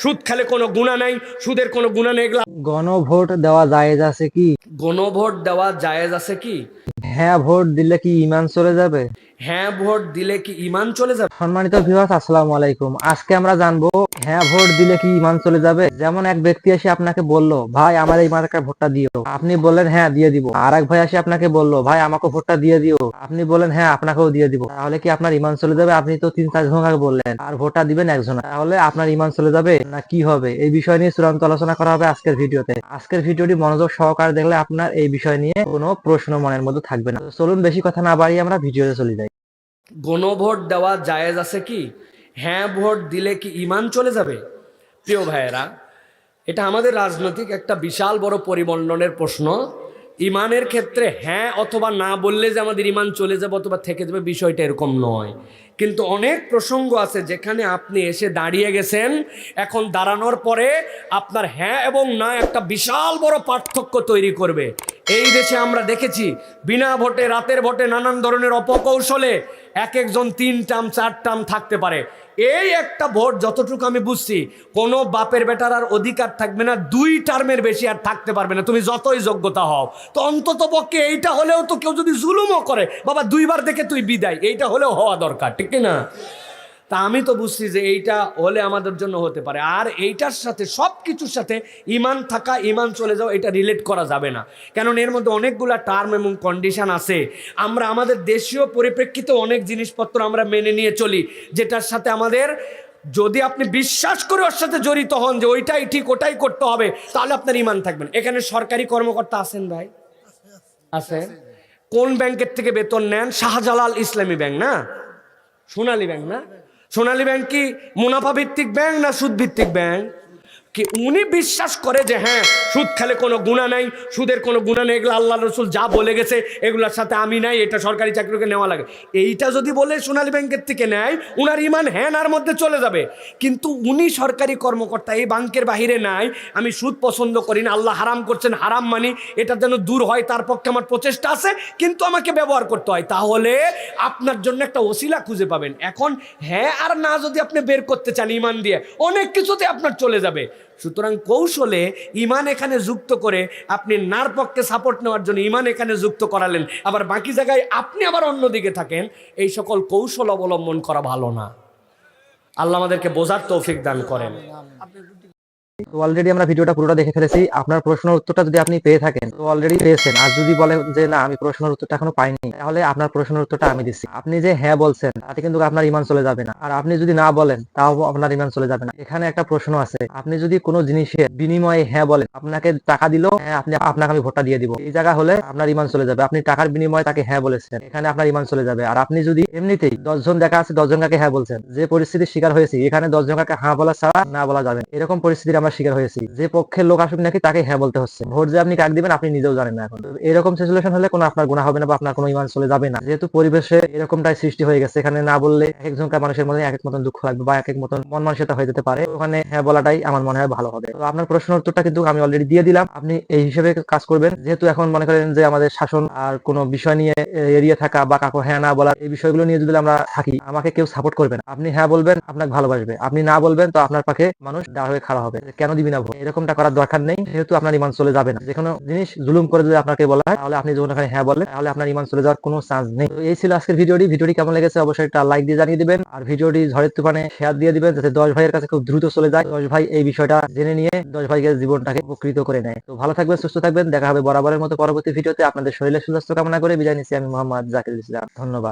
সুদ খেলে কোনো গুনাহ নাই, সুদের কোনো গুনাহ নেই। গণভোট দেওয়া জায়েজ আছে কি? গণভোট দেওয়া জায়েজ আছে কি? হ্যাঁ ভোট দিলে কি ঈমান চলে যাবে? হ্যাঁ ভোট দিলে কি ঈমান চলে যাবে? সম্মানিত ভিউয়ার্স, আসসালামু আলাইকুম। আজকে আমরা জানবো হ্যাঁ ভোট দিলে কি ঈমান চলে যাবে। যেমন এক ব্যক্তি এসে আপনাকে বলল, ভাই আমার এই মার্কায় ভোটটা দিও, আপনি বললেন হ্যাঁ দিয়ে দিব। আর এক ভাই এসে আপনাকে বলল, ভাই আমাকে ভোটটা দিয়ে দিও, আপনি বললেন হ্যাঁ আপনাকেও দিয়ে দিব। তাহলে কি আপনার ঈমান চলে যাবে? আপনি তো 3-4 জন বললেন আর ভোটটা দিবেন একজন, তাহলে আপনার ঈমান চলে যাবে না কি হবে? এই বিষয় নিয়ে চূড়ান্ত আলোচনা করা হবে আজকের ভিডিওতে। আজকের ভিডিওটি মনোযোগ সহকারে দেখলে আপনার এই বিষয় নিয়ে কোনো প্রশ্ন মনের মধ্যে থাকবে না। তো চলুন বেশি কথা না বাড়িয়ে আমরা ভিডিওতে চলে যাই। গণভোট দেওয়া জায়েজ আছে কি? হ্যাঁ ভোট দিলে কি ঈমান চলে যাবে? প্রিয় ভাইয়েরা, এটা আমাদের রাজনৈতিক একটা বিশাল বড় পরিমণ্ডনের প্রশ্ন। ঈমানের ক্ষেত্রে হ্যাঁ অথবা না বললে যে আমাদের ঈমান চলে যাবে অথবা থেকে যাবে, বিষয়টা এরকম নয়। কিন্তু অনেক প্রসঙ্গ আছে যেখানে আপনি এসে দাঁড়িয়ে গেছেন, এখন দাঁড়ানোর পরে আপনার হ্যাঁ এবং না একটা বিশাল বড় পার্থক্য তৈরি করবে। এই দেশে আমরা দেখেছি বিনা ভোটে, রাতের ভোটে, নানান ধরনের অপকৌশলে এক একজন 3 টার্ম 4 টার্ম থাকতে পারে। এই একটা ভোট যতটুকু আমি বুঝছি, কোনো বাপের বেটার আর অধিকার থাকবে না 2 টার্মের বেশি আর থাকতে পারবে না, তুমি যতই যোগ্যতা হও। তো অন্তত পক্ষে এইটা হলেও তো, কেউ যদি জুলুমও করে, বাবা 2 বার দেখে তুই বিদায়, এইটা হলেও হওয়া দরকার, ঠিক না? তা আমি তো বুঝছি যে এইটা হলে আমাদের জন্য হতে পারে। আর এইটার সাথে সব কিছুর সাথে ঈমান থাকা, ঈমান চলে যাওয়া, এটা রিলেট করা যাবে না। কারণ এর মধ্যে অনেকগুলা টার্ম এবং কন্ডিশন আছে। আমরা আমাদের দেশীয় পরিপ্রেক্ষিতে অনেক জিনিসপত্র আমরা মেনে নিয়ে চলি, যেটার সাথে আমাদের, যদি আপনি বিশ্বাস করে ওর সাথে জড়িত হন যে ওইটাই ঠিক, ওটাই করতে হবে, তাহলে আপনার ঈমান থাকবেন। এখানে সরকারি কর্মকর্তা আছেন ভাই? আছেন। কোন ব্যাংকের থেকে বেতন নেন? শাহজালাল ইসলামী ব্যাংক না? সোনালী ব্যাংক না? সোনালী ব্যাংক কি মুনাফা ভিত্তিক ব্যাংক না সুদ ভিত্তিক ব্যাংক? কি উনি বিশ্বাস করে যে হ্যাঁ সুদ খেলে কোনো গুনাহ নাই, সুদের কোনো গুনাহ নেই, এগুলো আল্লাহ রসুল যা বলে গেছে এগুলোর সাথে আমি নাই, এটা সরকারি চাকরিকে নেওয়া লাগে, এইটা যদি বলে সোনালী ব্যাংকের থেকে নেয়, উনার ঈমান হ্যাঁ নার মধ্যে চলে যাবে। কিন্তু উনি সরকারি কর্মকর্তা, এই ব্যাংকের বাহিরে নাই, আমি সুদ পছন্দ করি না, আল্লাহ হারাম করছেন, হারাম মানি, এটা যেন দূর হয় তার পক্ষে আমার প্রচেষ্টা আছে, কিন্তু আমাকে ব্যবহার করতে হয়, তাহলে আপনার জন্য একটা ওসিলা খুঁজে পাবেন। এখন হ্যাঁ আর না যদি আপনি বের করতে চান ঈমান দিয়ে, অনেক কিছুতে আপনার চলে যাবে। সুতরাং কৌশলে ঈমান এখানে যুক্ত করে আপনি নার পক্ষে সাপোর্ট নেওয়ার জন্য ঈমান এখানে যুক্ত করালেন, আবার বাকি জায়গায় আপনি আবার অন্যদিকে থাকেন, এই সকল কৌশল অবলম্বন করা ভালো না। আল্লাহ আমাদেরকে বোঝার তৌফিক দান করেন। তো অলরেডি আমরা ভিডিওটা পুরোটা দেখে ফেলেছি। আপনার প্রশ্নের উত্তরটা যদি আপনি পেয়ে থাকেন তো অলরেডি পেয়েছেন, আর যদি বলেন যে না আমি প্রশ্নের উত্তরটা এখনো পাইনি, তাহলে আপনার প্রশ্নের উত্তরটা আমি দিচ্ছি। আপনি যে হ্যাঁ বলছেন তাতে কিন্তু আপনার ঈমান চলে যাবে না, আর আপনি যদি না বলেন তাও আপনার ঈমান চলে যাবে না। এখানে একটা প্রশ্ন আছে, আপনি যদি কোনো জিনিসের বিনিময়ে হ্যাঁ বলেন, আপনাকে টাকা দিল, হ্যাঁ আপনাকে আমি ভোটটা দিয়ে দিব, এই জায়গা হলে আপনার ঈমান চলে যাবে। আপনি টাকার বিনিময়ে তাকে হ্যাঁ বলেছেন, এখানে আপনার ঈমান চলে যাবে। আর আপনি যদি এমনিতেই 10 জন দেখা আছে 10 জনকে হ্যাঁ বলছেন, যে পরিস্থিতির শিকার হয়েছি এখানে 10 জনকে হ্যাঁ বলা ছাড়া না বলা যাবে, এরকম পরিস্থিতির আমরা শিকার হয়েছি, যে পক্ষের লোক আসুক নাকি তাকে হ্যাঁ বলতে হচ্ছে। ভোট যে আপনি কাক দিবেন আপনি নিজেও জানেন না। এখন এরকম সিচুয়েশন হলে কোনো আপনার গুনাহ হবে না বা আপনার কোনো ঈমান চলে যাবে না, যেহেতু পরিবেশে এরকমটাই সৃষ্টি হয়ে গেছে। এখানে না বললে এক একজনকার মানুষের মধ্যে এক এক মতন দুঃখ লাগবে বা এক এক মতন মন মানসিকতা হয়ে যেতে পারে, ওখানে হ্যাঁ বলাটাই আমার মনে হয় ভালো হবে। তো আপনার প্রশ্নের উত্তরটা কিন্তু আমি অলরেডি দিয়ে দিলাম, আপনি এই হিসেবে কাজ করবেন। যেহেতু এখন মনে করেন যে আমাদের শাসন আর কোনো বিষয় নিয়ে এড়িয়ে থাকা বা কাকু হ্যাঁ না বলা, এই বিষয়গুলো নিয়ে যদি আমরা থাকি, আমাকে কেউ সাপোর্ট করবে না। আপনি হ্যাঁ বলবেন, আপনাকে ভালোবাসবে, আপনি না বলবেন তো আপনার পাশে মানুষ দাঁড় হয়ে খাড়া হবে, কেন দিবি না ভোট, এরকমটা করার দরকার নেই। যেহেতু আপনার ঈমান চলে যাবে না, যে কোনো জিনিস জুলুম করে যদি আপনাকে বলা হয়, তাহলে আপনি যখন এখানে হ্যাঁ বলেন তাহলে আপনার ঈমান চলে যাওয়ার কোনো চান্স নেই। তো এই ছিল আজকের ভিডিওটি কেমন লেগেছে অবশ্যই একটা লাইক দিয়ে জানিয়ে দিবেন, আর ভিডিওটি ঝড়ের তুফানে শেয়ার দিয়ে দিবেন, যাতে 10 ভাইয়ের কাছে খুব দ্রুত চলে যায়, 10 ভাই এই বিষয়টা জেনে নিয়ে 10 ভাইকে জীবনটাকে উপকৃত করে নেয়। তো ভালো থাকবেন, সুস্থ থাকবেন, দেখা হবে বরাবরের মতো পরবর্তী ভিডিওতে। আপনাদের শরীরের সুস্বাস্থ্য কামনা করে বিদায় নিচ্ছি আমি মোহাম্মদ জাকির ইসলাম। ধন্যবাদ।